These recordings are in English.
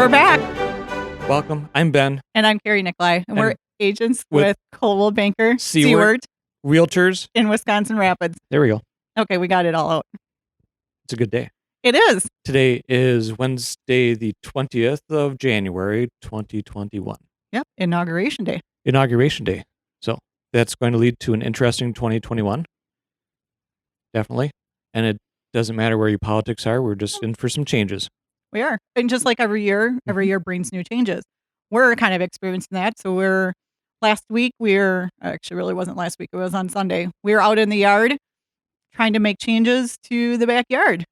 we're back. Welcome. I'm Ben. And I'm Carrie, Nikolai. And we're agents with Coldwell Banker, Siewert, Realtors in Wisconsin Rapids. There we go. Okay, we got it all out. It's a good day. It is. Today is Wednesday, the 20th of January, 2021. Yep, Inauguration Day. Inauguration Day. So that's going to lead to an interesting 2021. Definitely. And it doesn't matter where your politics are. We're just in for some changes. We are. And just like every year brings new changes. We're kind of experiencing that. So last week, actually really wasn't last week. It was on Sunday. We were out in the yard trying to make changes to the backyard.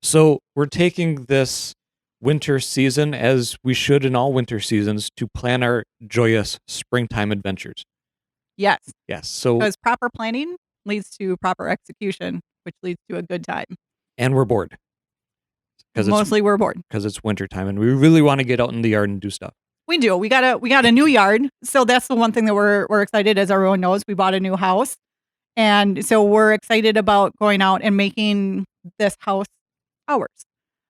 So we're taking this winter season, as we should in all winter seasons, to plan our joyous springtime adventures. Yes. Yes. So because proper planning leads to proper execution, which leads to a good time. And we're bored. Mostly we're bored. Because it's wintertime and we really want to get out in the yard and do stuff. We do. We got a new yard. So that's the one thing that we're excited, as everyone knows. We bought a new house. And so we're excited about going out and making this house ours.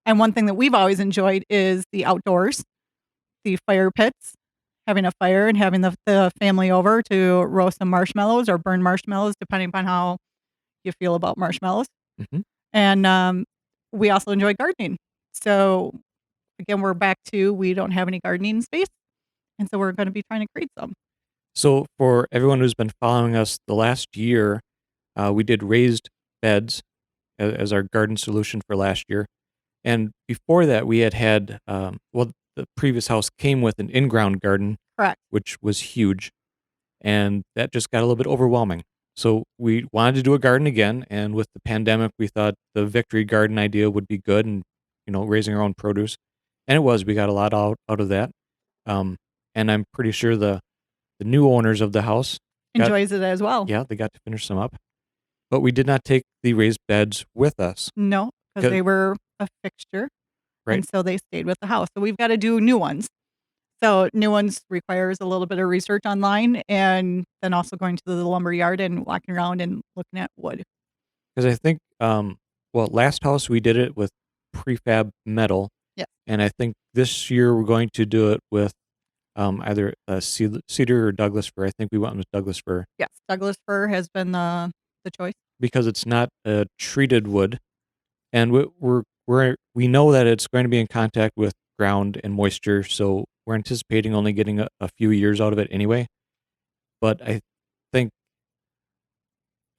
And one thing that we've always enjoyed is the outdoors, the fire pits, having a fire and having the family over to roast some marshmallows or burn marshmallows, depending upon how you feel about marshmallows. Mm-hmm. And we also enjoy gardening. So again, we're back to, we don't have any gardening space. And so we're going to be trying to create some. So for everyone who's been following us the last year, we did raised beds as our garden solution for last year. And before that, we had, the previous house came with an in-ground garden. Correct. Which was huge. And that just got a little bit overwhelming. So we wanted to do a garden again. And with the pandemic, we thought the Victory Garden idea would be good and, raising our own produce. And it was. We got a lot out of that. And I'm pretty sure the new owners of the house enjoys it as well. Yeah, they got to finish some up. But we did not take the raised beds with us. No, because they were a fixture. Right. And so they stayed with the house. So we've got to do new ones. So new ones requires a little bit of research online and then also going to the lumber yard and walking around and looking at wood. Because I think, last house we did it with prefab metal. Yeah. And I think this year we're going to do it with either cedar or Douglas fir. I think we went with Douglas fir. Yes, Douglas fir has been the choice. Because it's not a treated wood. And we know that it's going to be in contact with ground and moisture, so we're anticipating only getting a few years out of it anyway. But I think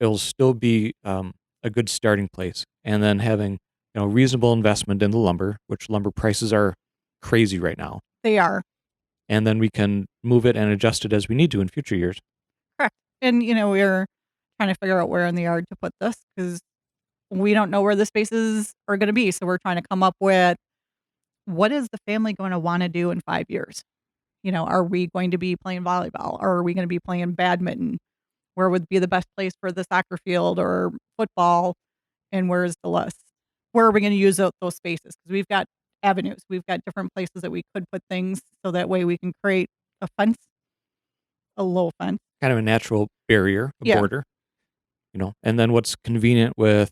it'll still be a good starting place. And then having reasonable investment in the lumber, which lumber prices are crazy right now. They are. And then we can move it and adjust it as we need to in future years. Correct. And, we're trying to figure out where in the yard to put this because we don't know where the spaces are going to be. So we're trying to come up with, what is the family going to want to do in 5 years? Are we going to be playing volleyball? Or are we going to be playing badminton? Where would be the best place for the soccer field or football? And where are we going to use those spaces? Because we've got avenues. We've got different places that we could put things so that way we can create a fence, a low fence. Kind of a natural barrier, border. And then what's convenient with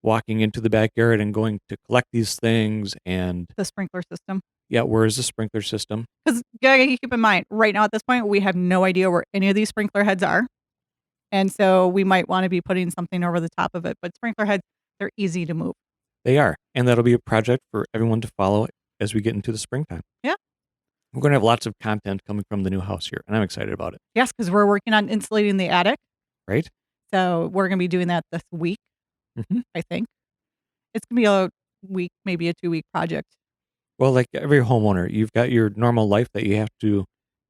walking into the backyard and going to collect these things and the sprinkler system. Yeah, where is the sprinkler system? Because you keep in mind, right now at this point, we have no idea where any of these sprinkler heads are. And so we might want to be putting something over the top of it. But sprinkler heads, they're easy to move. They are. And that'll be a project for everyone to follow as we get into the springtime. Yeah. We're going to have lots of content coming from the new house here, and I'm excited about it. Yes, because we're working on insulating the attic. Right. So we're going to be doing that this week, I think. It's going to be a week, maybe a 2-week project. Well, like every homeowner, you've got your normal life that you have to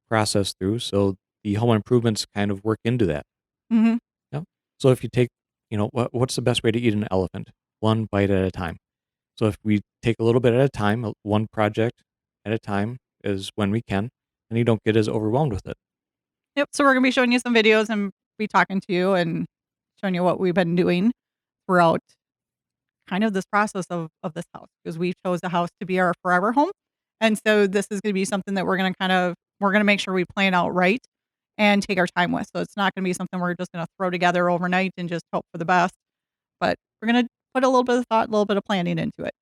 process through. So the home improvements kind of work into that. Mm-hmm. Yep. So if you take, what's the best way to eat an elephant? One bite at a time. So if we take a little bit at a time, one project at a time is when we can, and you don't get as overwhelmed with it. Yep. So we're going to be showing you some videos and be talking to you and showing you what we've been doing throughout kind of this process of this house, because we chose the house to be our forever home. And so this is going to be something that we're going to make sure we plan out right and take our time with. So it's not going to be something we're just going to throw together overnight and just hope for the best. But we're going to put a little bit of thought, a little bit of planning into it.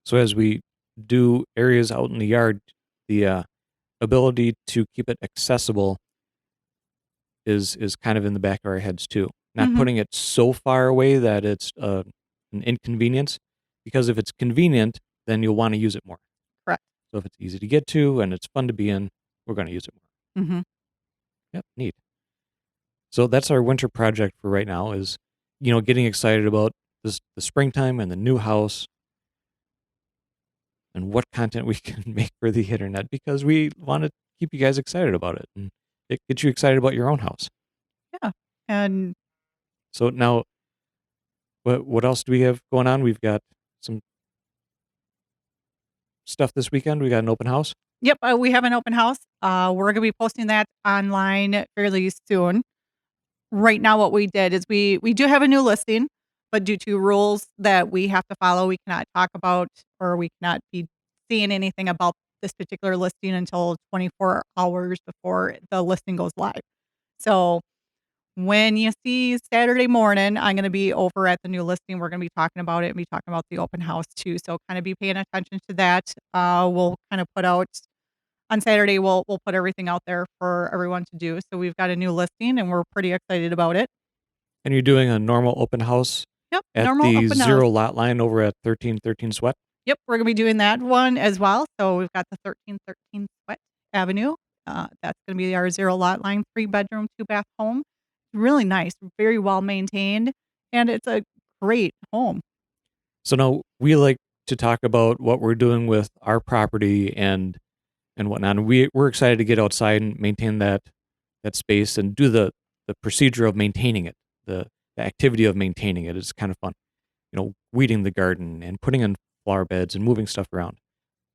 So as we do areas out in the yard, the ability to keep it accessible is kind of in the back of our heads too. Not Mhm. putting it so far away that it's an inconvenience, because if it's convenient, then you'll want to use it more. Correct. So if it's easy to get to and it's fun to be in, we're going to use it more. Mhm. Yep, neat. So that's our winter project for right now is, getting excited about the springtime and the new house and what content we can make for the internet, because we want to keep you guys excited about it and get you excited about your own house. Yeah. And So now, what else do we have going on? We've got some stuff this weekend. We got an open house. yep, we have an open house. We're gonna be posting that online fairly soon. Right now, what we did is we do have a new listing, but due to rules that we have to follow, we cannot talk about or we cannot be seeing anything about this particular listing until 24 hours before the listing goes live. So when you see Saturday morning, I'm gonna be over at the new listing. We're gonna be talking about it and be talking about the open house too. So kind of be paying attention to that. We'll kind of put out on Saturday. We'll put everything out there for everyone to do. So we've got a new listing and we're pretty excited about it. And you're doing a normal open house Yep, at normal the open house. zero lot line over at 1313 Sweat. Yep, we're gonna be doing that one as well. So we've got the 1313 Sweat Avenue. That's gonna be our 0 lot line, 3-bedroom, 2-bath home. Really nice, very well maintained, and it's a great home. So now we like to talk about what we're doing with our property and whatnot. And we're excited to get outside and maintain that space and do the procedure of maintaining it. The activity of maintaining it is kind of fun. Weeding the garden and putting in flower beds and moving stuff around.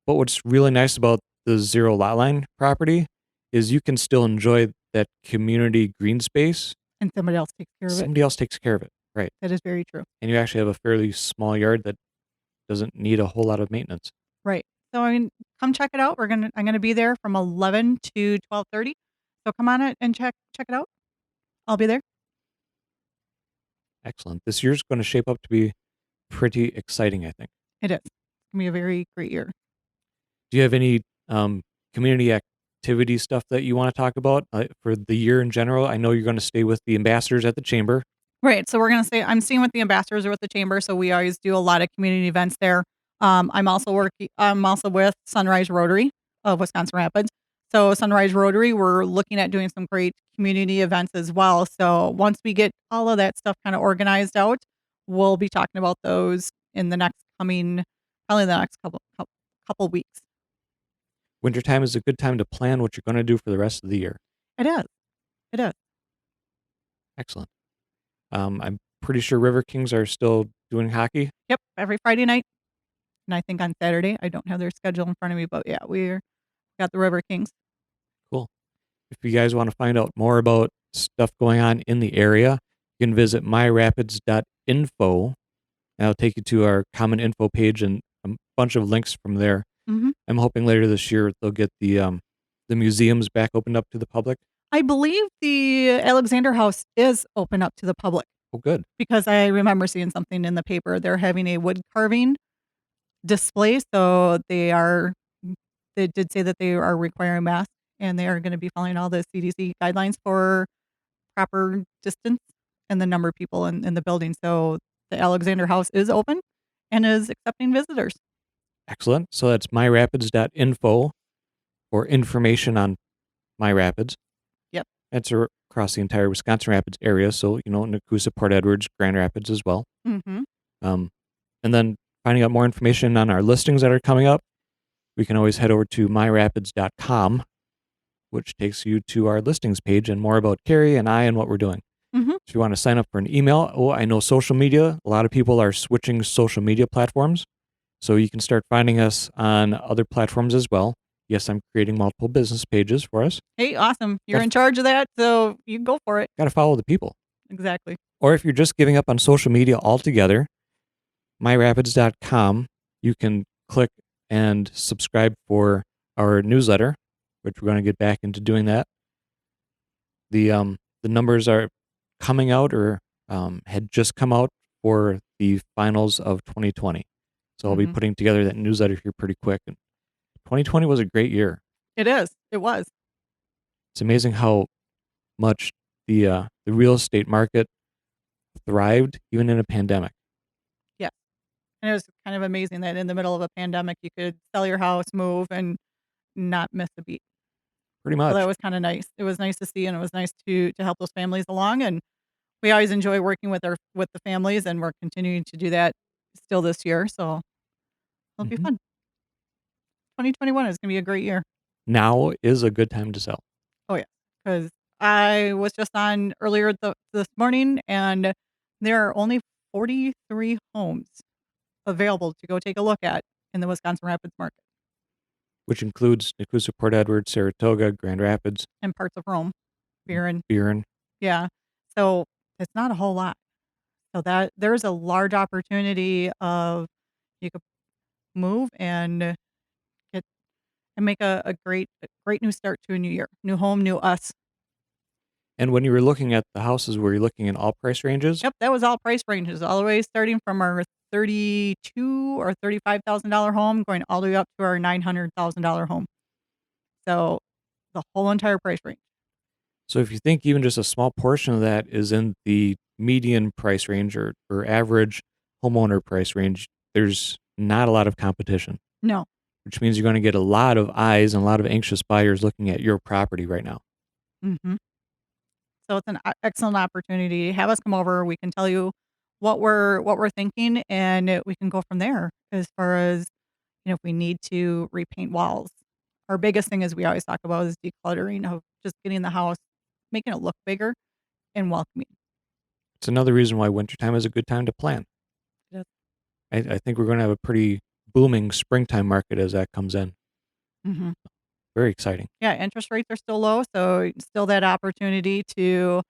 But what's really nice about the zero lot line property is you can still enjoy that community green space. And somebody else takes care of it. Somebody else takes care of it, right? That is very true. And you actually have a fairly small yard that doesn't need a whole lot of maintenance. Right. So, I mean, come check it out. I'm gonna be there from 11 to 12:30. So come on it and check it out. I'll be there. Excellent. This year's going to shape up to be pretty exciting, I think. It is. It's gonna be a very great year. Do you have any community activity stuff that you want to talk about for the year in general? I know you're going to stay with the ambassadors at the chamber. Right, so we're gonna say I'm seeing with the ambassadors or with the chamber, so we always do a lot of community events there. I'm also with Sunrise Rotary of Wisconsin Rapids. So Sunrise Rotary, we're looking at doing some great community events as well. So once we get all of that stuff kind of organized out, we'll be talking about those in the next coming probably the next couple weeks. Wintertime is a good time to plan what you're going to do for the rest of the year. It is. It is. Excellent. I'm pretty sure River Kings are still doing hockey. Yep, every Friday night. And I think on Saturday, I don't have their schedule in front of me, but yeah, we're got the River Kings. Cool. If you guys want to find out more about stuff going on in the area, you can visit myrapids.info, and it'll take you to our common info page and a bunch of links from there. Mhm. I'm hoping later this year they'll get the museums back opened up to the public. I believe the Alexander House is open up to the public Oh, good. because I remember seeing something in the paper. They're having a wood carving display, so they did say that they are requiring masks and they are gonna be following all the CDC guidelines for proper distance and the number of people in the building. So the Alexander House is open and is accepting visitors. Excellent. So that's myrapids.info for information on My Rapids. Yep. That's across the entire Wisconsin Rapids area. So, Nakusa, Port Edwards, Grand Rapids as well. Mhm. Um, and then finding out more information on our listings that are coming up, we can always head over to myrapids.com, which takes you to our listings page and more about Carrie and I and what we're doing. Mhm. If you want to sign up for an email, I know social media, a lot of people are switching social media platforms. So you can start finding us on other platforms as well. Yes, I'm creating multiple business pages for us. Hey, awesome. You're Gotta, in charge of that, so you go for it. gotta follow the people. Exactly. Or if you're just giving up on social media altogether, myrapids.com, you can click and subscribe for our newsletter, which we're going to get back into doing that. The numbers are coming out or had just come out for the finals of 2020. So I'll be Mhm. putting together that newsletter here pretty quick. And 2020 was a great year. It is. It was. It's amazing how much the real estate market thrived even in a pandemic. Yeah. And it was kind of amazing that in the middle of a pandemic, you could sell your house, move, and not miss a beat. Pretty So that much. was kinda nice. It was nice to see, and it was nice to help those families along, and we always enjoy working with the families, and we're continuing to do that still this year, so it'll be Mhm. fun. 2021 is gonna be a great year. Now is a good time to sell. Oh, yeah, because I was just on earlier this morning, and there are only 43 homes available to go take a look at in the Wisconsin Rapids market Which includes Port Edward, Saratoga, Grand Rapids, and parts of Rome, Buren. Buren, Yeah. So, it's not a whole lot. So that there's a large opportunity of you could move and get and make a great new start to a new year. New home, new us. and when you were looking at the houses, were you looking in all price ranges? Yep, that was all price ranges, all the way starting from our 32 or $35,000 home, going all the way up to our $900,000 home. So, the whole entire price range. So if you think even just a small portion of that is in the median price range or average homeowner price range, there's not a lot of competition, No. which means you're gonna get a lot of eyes and a lot of anxious buyers looking at your property right now. Mhm. So it's an excellent opportunity. Have us come over. We can tell you what we're thinking, and we can go from there. As far as if we need to repaint walls, our biggest thing is we always talk about is decluttering of just getting the house, making it look bigger and welcoming. It's another reason why wintertime is a good time to plan. Yes. I think we're gonna have a pretty booming springtime market as that comes in. Hmm. Very exciting. Yeah, interest rates are still low, so still that opportunity to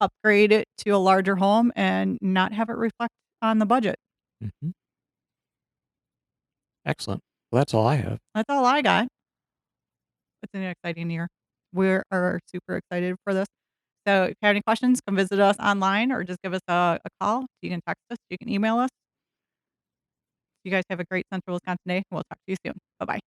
upgrade it to a larger home and not have it reflect on the budget. Mhm. Excellent. Well, that's all I have. That's all I got. It's an exciting year. We are super excited for this. So if you have any questions, come visit us online or just give us a call. You can text us, you can email us. You guys have a great Central Wisconsin day. We'll talk to you soon. Bye bye.